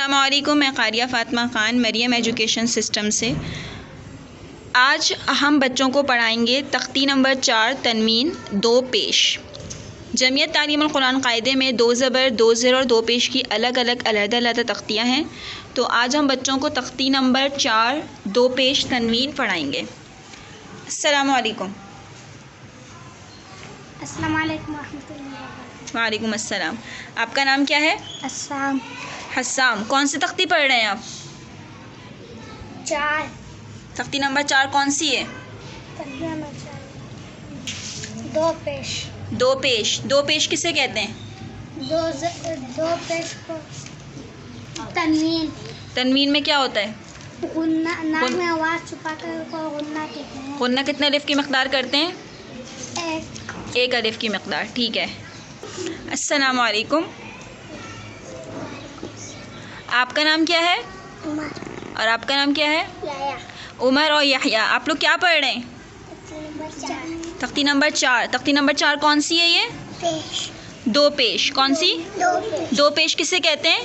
अस्सलामुअलैकुम, मैं कारिया फ़ातिमा ख़ान मरियम एजुकेशन सिस्टम से। आज हम बच्चों को पढ़ाएंगे तख्ती नंबर 4 तनवीन 2 पेश। जमियत तालीमुल कुरान कायदे में 2 ज़बर 2 ज़ेर और 2 पेश की अलग अलग तख्तियाँ हैं। तो आज हम बच्चों को तख्ती नंबर 4 2 पेश तनवीन पढ़ाएंगे। अस्सलामुअलैकुम। अस्सलामुअलैकुम रहमतुल्लाहि व वालेकुम अस्सलाम। आपका नाम क्या है? अस्सलाम। हस्साम। कौन सी तख्ती पढ़ रहे हैं आप? 4 तख्ती नंबर 4 कौन सी है? 2 पेश। 2 पेश। 2 पेश किसे कहते हैं? 2 पेश को तनवीन। तनवीन में क्या होता है? गुन्ना, नाक में आवाज़ छुपा कर को गुन्ना कहते हैं। गुन्ना कितने अलिफ की मकदार करते हैं? 1 अलिफ की मकदार। ठीक है। अस्सलामु अलैकुम। आपका नाम क्या है? उमर। और आपका नाम क्या है? याया। उमर और यहया। आप लोग क्या पढ़ रहे हैं? तख्ती नंबर 4। तख्ती नंबर 4 कौन सी है ये? पेश। 2 पेश। कौन सी? 2 पेश। 2 पेश किसे कहते हैं?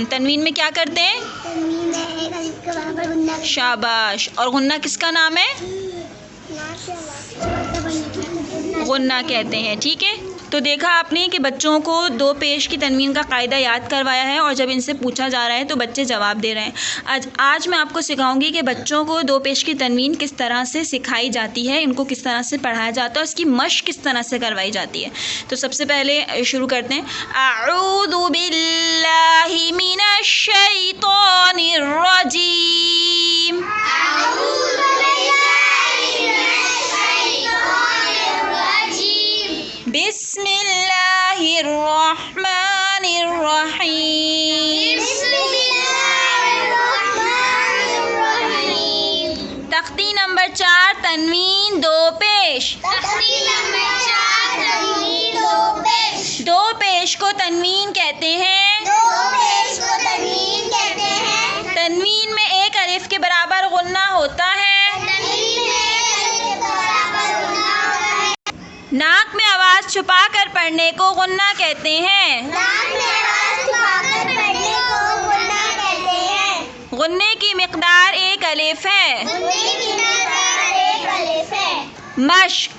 तनवीन में क्या करते हैं? तनवीन में 1 अलिफ के बराबर गुन्ना। शाबाश। और गुन्ना किसका नाम है? गुन्ना कहते हैं। ठीक है। तो देखा आपने कि बच्चों को 2 पेश की तनवीन का कायदा याद करवाया है और जब इनसे पूछा जा रहा है तो बच्चे जवाब दे रहे हैं। आज मैं आपको सिखाऊंगी कि बच्चों को 2 पेश की तनवीन किस तरह से सिखाई जाती है, इनको किस तरह से पढ़ाया जाता है, उसकी मश्क किस तरह से करवाई जाती है। तो सबसे पहले शुरू करते हैं। अऊज़ु बिल्लाहि मिनश शैतानिर रजीम। बिस्मिल्लाहिर रहमानिर रहीम। तख्ती नंबर 4 तनवीन 2 पेश। 2 पेश को तनवीन कहते हैं। तनवीन में 1 अलिफ के बराबर गुन्ना होता है। नाक में आवाज़ छुपा कर पढ़ने को गुन्ना कहते हैं। गुन्ने की मिक़दार 1 अलिफ है। मश्क।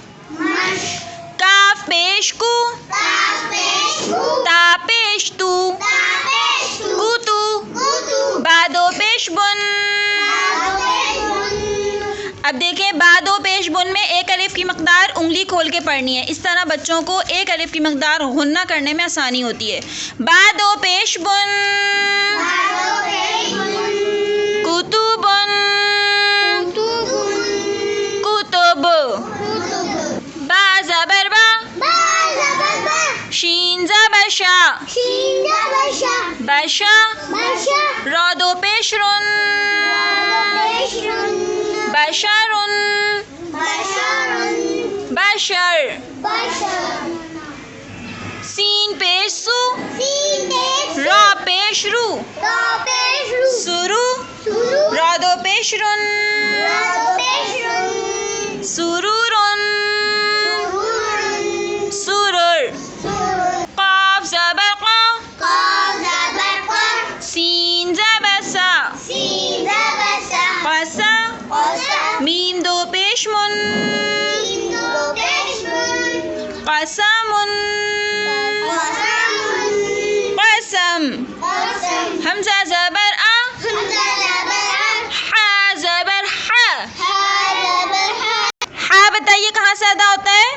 काफ पेश कु, ता पेश तू, कुतु, बादो पेश बुन। अब देखें, बादो पेश बुन में 1 अलिफ की मकदार उंगली खोल के पढ़नी है। इस तरह बच्चों को 1 अलिफ की मकदार गुन्ना करने में आसानी होती है। बादो पेश बुन, कुतुबुन, कुतुब, बा ज़बर बा, शीन ज़बर शा, बशा, रा 2 पेश रुन, बशरुन, बशर, सीन पेश सु, रा पेश रू, सुरु, रा 2 पेश रुन, सुरुरुन, सुरुर, काफ ज़बर क़ा, सीन ज़बर सा, क़सा, मीम 2 पेश मुन, क़समुन, क़सम, हमज़ा ज़बर आ, हा ज़बर हा। हा बताइए कहाँ से अदा होता है?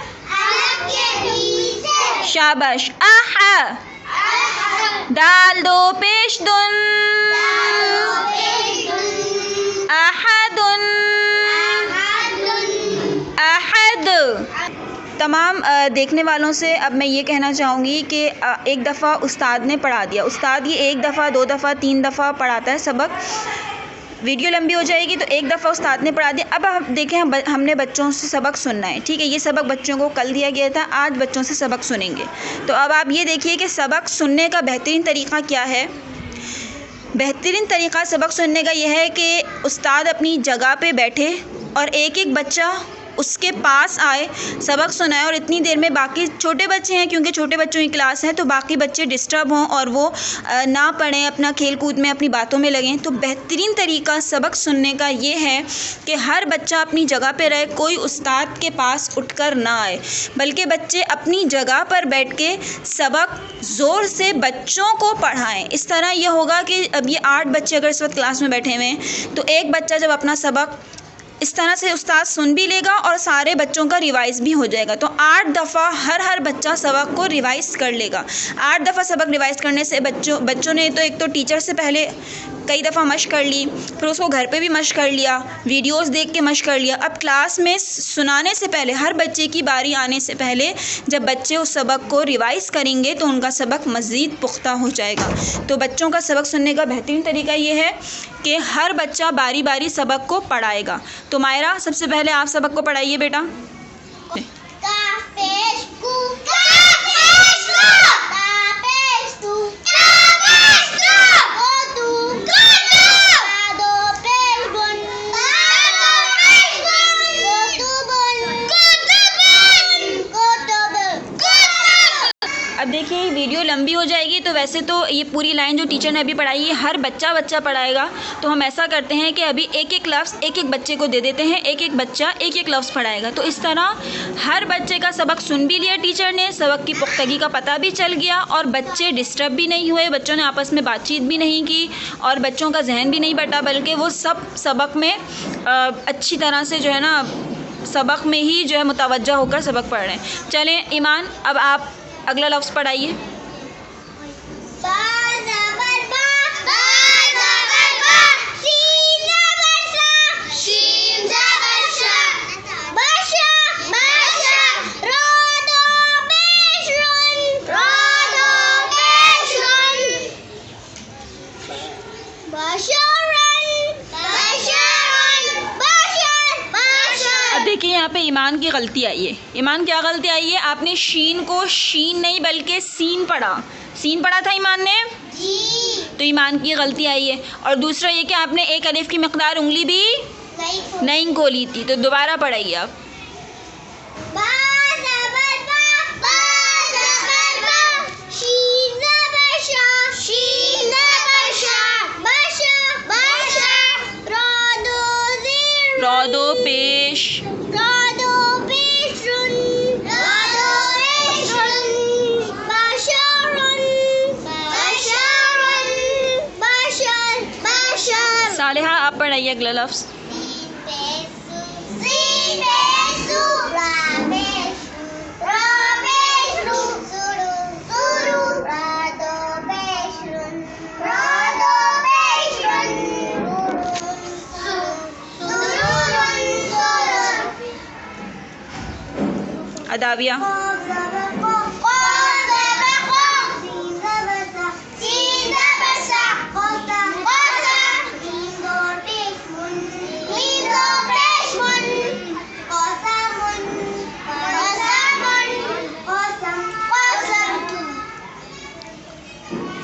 शाबाश। आहा। दाल 2 पेश दुन, अहदुन, अहद। तमाम देखने वालों से अब मैं ये कहना चाहूँगी कि एक दफ़ा उस्ताद ने पढ़ा दिया। उस्ताद ये 1 दफ़ा 2 दफ़ा 3 दफ़ा पढ़ाता है सबक। वीडियो लंबी हो जाएगी तो 1 दफ़ा उस्ताद ने पढ़ा दिया। अब हम देखें, हमने बच्चों से सबक सुनना है। ठीक है। ये सबक बच्चों को कल दिया गया था, आज बच्चों से सबक सुनेंगे। तो अब आप ये देखिए कि सबक सुनने का बेहतरीन तरीक़ा क्या है। बेहतरीन तरीक़ा सबक सुनने का यह है कि उस्ताद अपनी जगह पे बैठे और एक एक बच्चा उसके पास आए, सबक सुनाए और इतनी देर में बाकी छोटे बच्चे हैं, क्योंकि छोटे बच्चों की क्लास है, तो बाकी बच्चे डिस्टर्ब हों और वो ना पढ़ें, अपना खेल कूद में अपनी बातों में लगें। तो बेहतरीन तरीका सबक सुनने का ये है कि हर बच्चा अपनी जगह पे रहे, कोई उस्ताद के पास उठकर ना आए, बल्कि बच्चे अपनी जगह पर बैठ के सबक ज़ोर से बच्चों को पढ़ाएं। इस तरह यह होगा कि अब ये 8 बच्चे अगर इस वक्त क्लास में बैठे हुए हैं, तो एक बच्चा जब अपना सबक इस तरह से उस्ताद सुन भी लेगा और सारे बच्चों का रिवाइज़ भी हो जाएगा। तो 8 दफ़ा हर बच्चा सबक को रिवाइज़ कर लेगा। 8 दफ़ा सबक रिवाइज़ करने से बच्चों ने तो एक तो टीचर से पहले कई दफ़ा मश्क कर ली, फिर उसको घर पे भी मश्क कर लिया, वीडियोस देख के मश्क कर लिया। अब क्लास में सुनाने से पहले, हर बच्चे की बारी आने से पहले जब बच्चे उस सबक को रिवाइज़ करेंगे तो उनका सबक मज़ीद पुख्ता हो जाएगा। तो बच्चों का सबक सुनने का बेहतरीन तरीका ये है कि हर बच्चा बारी बारी सबक को पढ़ाएगा। तो मायरा, सबसे पहले आप सबक को पढ़ाइए बेटा। अब देखिए वीडियो लंबी हो जाएगी, तो वैसे तो ये पूरी लाइन जो टीचर ने अभी पढ़ाई है हर बच्चा पढ़ाएगा, तो हम ऐसा करते हैं कि अभी एक लफ्ज़ एक बच्चे को दे देते हैं, एक बच्चा एक लफ्ज़ पढ़ाएगा। तो इस तरह हर बच्चे का सबक सुन भी लिया टीचर ने, सबक की पुख्तगी का पता भी चल गया और बच्चे डिस्टर्ब भी नहीं हुए, बच्चों ने आपस में बातचीत भी नहीं की और बच्चों का जहन भी नहीं बटा, बल्कि वो सब सबक में अच्छी तरह से जो है ना सबक में ही जो है मुतवज्जा होकर सबक पढ़ रहे हैं। चलें ईमान, अब आप अगला लफ्ज़ पढ़ाइए। देखिए यहाँ पे ईमान की गलती आई है। ईमान क्या गलती आई है? आपने शीन को शीन नहीं बल्कि सीन पढ़ा। सीन पढ़ा था ईमान ने जी, तो ईमान की गलती आई है। और दूसरा ये कि आपने एक अलिफ की मकदार उंगली भी नहीं खोली थी, तो दोबारा पढ़ाइए आप। रौदो पेश सालिहा, आप पढ़ाइए अगला लफ्ज़। अदाविया।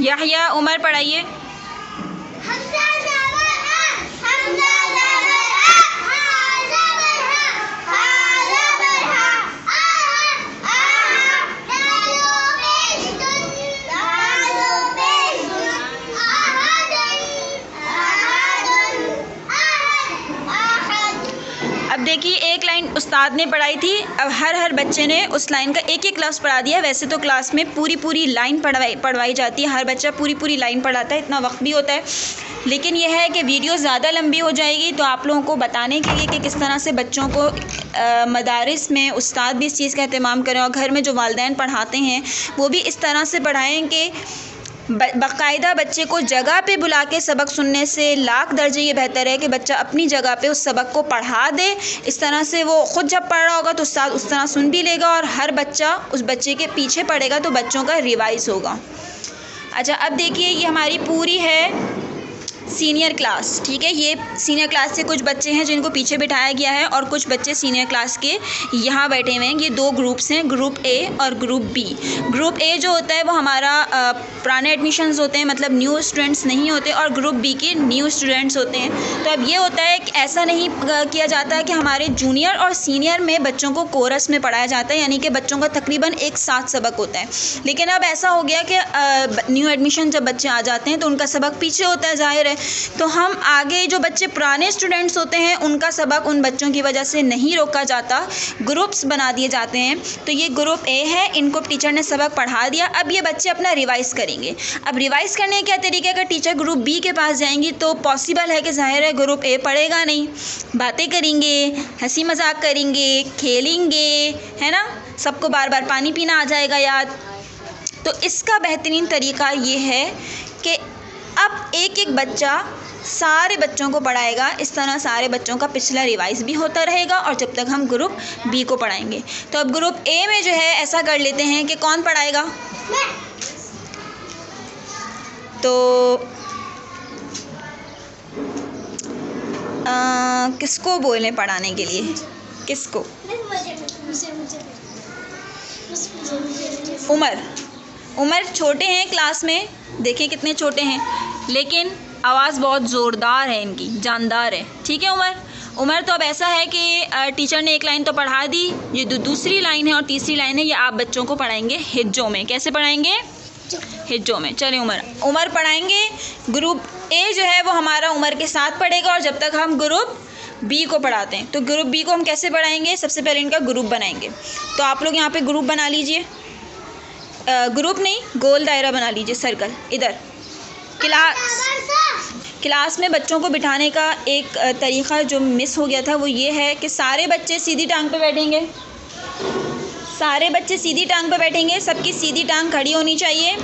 याहया, उमर पढ़ाइए। अब देखिए एक लाइन उस्ताद ने पढ़ाई थी, अब हर बच्चे ने उस लाइन का एक लफ्ज़ पढ़ा दिया। वैसे तो क्लास में पूरी लाइन पढ़वाई जाती है, हर बच्चा पूरी लाइन पढ़ाता है, इतना वक्त भी होता है। लेकिन यह है कि वीडियो ज़्यादा लंबी हो जाएगी, तो आप लोगों को बताने के लिए कि किस तरह से बच्चों को मदारिस में उस्ताद भी इस चीज़ का एहतमाम करें और घर में जो वालिदैन पढ़ाते हैं वो भी इस तरह से पढ़ाएँ कि बाकायदा बच्चे को जगह पे बुला के सबक सुनने से लाख दर्जे ये बेहतर है कि बच्चा अपनी जगह पे उस सबक को पढ़ा दे। इस तरह से वो ख़ुद जब पढ़ रहा होगा तो उस्ताद उस तरह सुन भी लेगा और हर बच्चा उस बच्चे के पीछे पढ़ेगा, तो बच्चों का रिवाइज़ होगा। अच्छा, अब देखिए ये हमारी पूरी है सीनियर क्लास, ठीक है। ये सीनियर क्लास से कुछ बच्चे हैं जिनको पीछे बिठाया गया है और कुछ बच्चे सीनियर क्लास के यहाँ बैठे हुए हैं। ये दो ग्रुप्स हैं, ग्रुप ए और ग्रुप बी। ग्रुप ए जो होता है वो हमारा पुराने एडमिशन्स होते हैं, मतलब न्यू स्टूडेंट्स नहीं होते, और ग्रुप बी के न्यू स्टूडेंट्स होते हैं। तो अब ये होता है कि ऐसा नहीं किया जाता है कि हमारे जूनियर और सीनियर में बच्चों को कोरस में पढ़ाया जाता है, यानी कि बच्चों का तकरीबन एक साथ सबक होता है। लेकिन अब ऐसा हो गया कि न्यू एडमिशन जब बच्चे आ जाते हैं तो उनका सबक पीछे होता है, जाहिर है। तो हम आगे जो बच्चे पुराने स्टूडेंट्स होते हैं उनका सबक उन बच्चों की वजह से नहीं रोका जाता, ग्रुप्स बना दिए जाते हैं। तो ये ग्रुप ए है, इनको टीचर ने सबक पढ़ा दिया, अब ये बच्चे अपना रिवाइज़ करेंगे। अब रिवाइज़ करने का क्या तरीका है? अगर टीचर ग्रुप बी के पास जाएंगी तो पॉसिबल है कि जाहिर है ग्रुप ए पढ़ेगा नहीं, बातें करेंगे, हंसी मजाक करेंगे, खेलेंगे, है ना, सबको बार बार पानी पीना आ जाएगा याद। तो इसका बेहतरीन तरीका ये है कि अब एक एक बच्चा सारे बच्चों को पढ़ाएगा, इस तरह सारे बच्चों का पिछला रिवाइज़ भी होता रहेगा और जब तक हम ग्रुप बी को पढ़ाएंगे। तो अब ग्रुप ए में जो है ऐसा कर लेते हैं कि कौन पढ़ाएगा, तो किसको बोले पढ़ाने के लिए, किसको? उमर छोटे हैं क्लास में, देखें कितने छोटे हैं, लेकिन आवाज़ बहुत ज़ोरदार है इनकी, जानदार है, ठीक है। उमर तो अब ऐसा है कि टीचर ने एक लाइन तो पढ़ा दी, ये दूसरी लाइन है और तीसरी लाइन है, ये आप बच्चों को पढ़ाएंगे हिज्जों में। कैसे पढ़ाएंगे? हिज्जों में। चलिए उमर पढ़ाएंगे। ग्रुप ए जो है वो हमारा उमर के साथ पढ़ेगा और जब तक हम ग्रुप बी को पढ़ाते हैं। तो ग्रुप बी को हम कैसे पढ़ाएंगे? सबसे पहले इनका ग्रुप बनाएंगे। तो आप लोग यहाँ पे ग्रुप बना लीजिए, ग्रुप नहीं, गोल दायरा बना लीजिए, सर्कल। इधर क्लास में बच्चों को बिठाने का एक तरीक़ा जो मिस हो गया था वो ये है कि सारे बच्चे सीधी टांग पे बैठेंगे, सारे बच्चे सीधी टांग पे बैठेंगे, सबकी सीधी टांग खड़ी होनी चाहिए,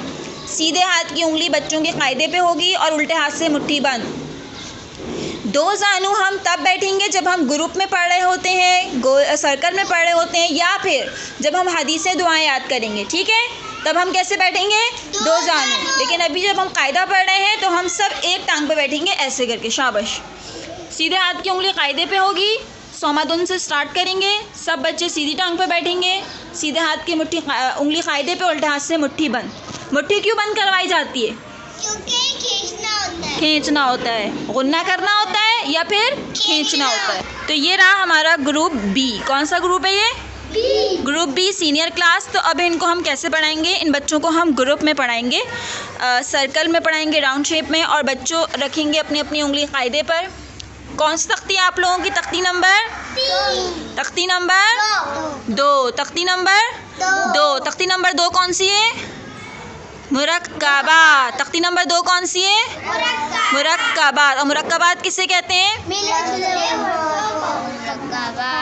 सीधे हाथ की उंगली बच्चों के कायदे पे होगी और उल्टे हाथ से मुट्ठी बंद। दो जानू हम तब बैठेंगे जब हम ग्रुप में पढ़ रहे होते हैं, सर्कल में पढ़ रहे होते हैं, या फिर जब हम हदीसें दुआएं याद करेंगे, ठीक है, तब हम कैसे बैठेंगे? दो जानू। लेकिन अभी जब हम कायदा पढ़ रहे हैं तो हम सब एक टांग पे बैठेंगे, ऐसे करके, शाबाश। सीधे हाथ की उंगली कायदे पे होगी, सोमादुन से स्टार्ट करेंगे, सब बच्चे सीधी टांग पे बैठेंगे, सीधे हाथ की उंगली कायदे पे, उल्टे हाथ से मुट्ठी बंद। मुट्ठी क्यों बंद करवाई जाती है? क्योंकि खींचना होता है, गुन्ना करना होता है या फिर खींचना होता है। तो ये रहा हमारा ग्रुप बी। कौन सा ग्रुप है ये? Group B, senior class. तो अब इनको हम कैसे पढ़ाएंगे? इन बच्चों को हम ग्रुप में पढ़ाएंगे, सर्कल में पढ़ाएंगे, राउंड शेप में, और बच्चों रखेंगे अपनी अपनी उंगली कायदे पर। कौन सी तख्ती है आप लोगों की? तख्ती नंबर 2। तख्ती नंबर 2। तख्ती नंबर 2। तख्ती नंबर 2 कौन सी है? मुरक्कबात। तख्ती नंबर 2 कौन सी है? मुरक्कबात। और मुरक्कबात किसे कहते हैं?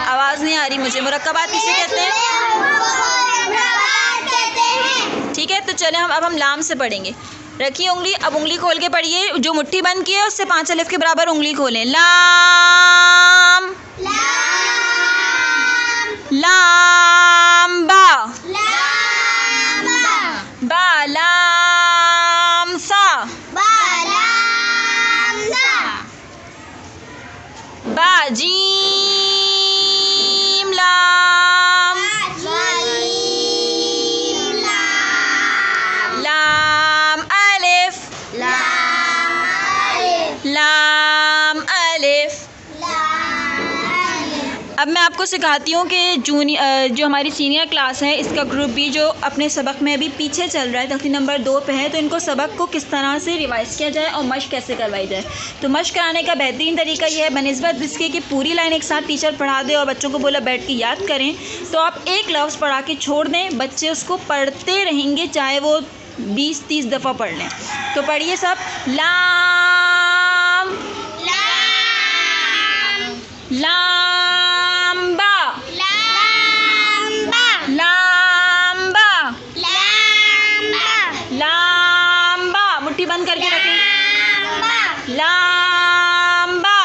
आवाज़ नहीं आ रही मुझे। मुरक्कबात किसे कहते हैं? ठीक है, तो चले अब हम लाम से पढ़ेंगे। रखिए उंगली, अब उंगली खोल के पढ़िए, जो मुट्ठी बंद की है उससे 5 अलिफ के बराबर उंगली खोलें। लाम, लाम बा, बा लाम सा, बा जीम लाम, लाम अलिफ, लाम अलिफ। अब मैं आपको सिखाती हूँ कि जो हमारी सीनियर क्लास है इसका ग्रुप बी जो अपने सबक में अभी पीछे चल रहा है, तख्ती नंबर 2 पे है, तो इनको सबक को किस तरह से रिवाइज़ किया जाए और मश्क कैसे करवाई जाए। तो मश्क कराने का बेहतरीन तरीका ये है, बनिस्बत इसके कि पूरी लाइन एक साथ टीचर पढ़ा दे और बच्चों को बोला बैठ के याद करें, तो आप एक लफ्ज़ पढ़ा के छोड़ दें, बच्चे उसको पढ़ते रहेंगे, चाहे वो 20-30 दफ़ा पढ़ लें। तो पढ़िए सब। लाम, लाम्बा, लाम्बा, लाम्बा। मुट्ठी बंद करके रखें। लाम्बा,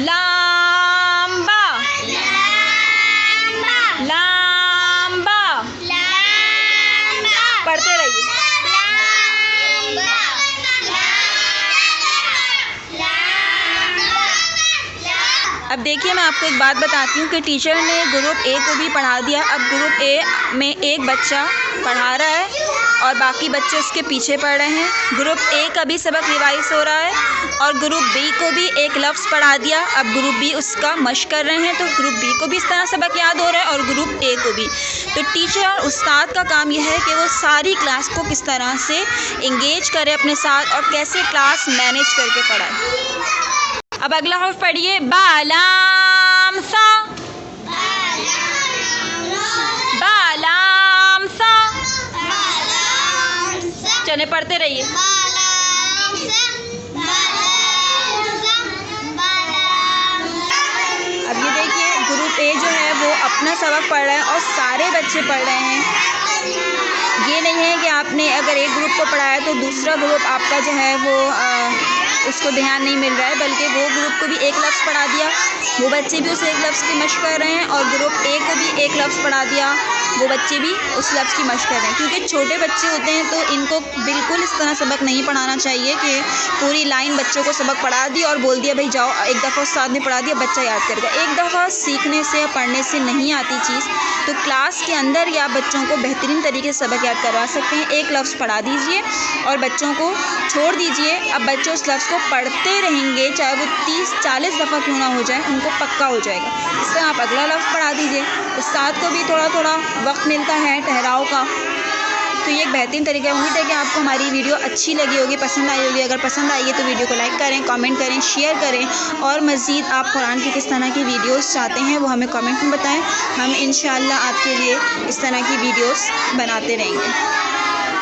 लाम्बा, लाम्बा। पढ़ते रहिए। अब देखिए मैं आपको एक बात बताती हूँ कि टीचर ने ग्रुप ए को भी पढ़ा दिया। अब ग्रुप ए में एक बच्चा पढ़ा रहा है और बाकी बच्चे उसके पीछे पढ़ रहे हैं। ग्रुप ए का भी सबक रिवाइज हो रहा है और ग्रुप बी को भी एक लफ्ज़ पढ़ा दिया। अब ग्रुप बी उसका मश्क कर रहे हैं, तो ग्रुप बी को भी इस तरह सबक याद हो रहा है और ग्रुप ए को भी। तो टीचर और उस्ताद का काम यह है कि वो सारी क्लास को किस तरह से इंगेज करे अपने साथ और कैसे क्लास मैनेज करके पढ़ाए। अब अगला हर्फ पढ़िए, बालाम सा, बालाम सा। चले पढ़ते रहिए। अब ये देखिए ग्रुप ए जो है वो अपना सबक पढ़ रहा है और सारे बच्चे पढ़ रहे हैं। ये नहीं है कि आपने अगर एक ग्रुप को पढ़ाया तो दूसरा ग्रुप आपका जो है वो उसको ध्यान नहीं मिल रहा है, बल्कि वो ग्रुप को भी एक लफ्ज़ पढ़ा दिया, वो बच्चे भी उस एक लफ्ज़ की मश्क कर रहे हैं और ग्रुप ए को भी एक लफ्ज़ पढ़ा दिया, वो बच्चे भी उस लफ्ज़ की मश्क कर रहे हैं। क्योंकि छोटे बच्चे होते हैं तो इनको बिल्कुल इस तरह सबक नहीं पढ़ाना चाहिए कि पूरी लाइन बच्चों को सबक पढ़ा दी और बोल दिया भाई जाओ, एक दफ़ा उस्ताद ने पढ़ा दिया बच्चा याद करेगा। एक दफ़ा सीखने से या पढ़ने से नहीं आती चीज़, तो क्लास के अंदर या बच्चों को बेहतरीन तरीके से सबक याद करवा सकते हैं। एक लफ्ज़ पढ़ा दीजिए और बच्चों को छोड़ दीजिए। अब बच्चे उस लफ्ज़ को पढ़ते रहेंगे, चाहे वो 30-40 दफ़ा क्यों ना हो जाए, उनको पक्का हो जाएगा। इस तरह आप अगला लफ्ज़ पढ़ा दीजिए। उस्ताद को भी थोड़ा थोड़ा वक्त मिलता है ठहराव का। तो ये एक बेहतरीन तरीका है। उम्मीद है कि आपको हमारी वीडियो अच्छी लगी होगी, पसंद आई होगी। अगर पसंद आई है तो वीडियो को लाइक करें, कमेंट करें, शेयर करें और मज़ीद आप कुरान की किस तरह की वीडियोस चाहते हैं वो हमें कमेंट में बताएं। हम इंशाअल्लाह आपके लिए इस तरह की वीडियोस बनाते रहेंगे।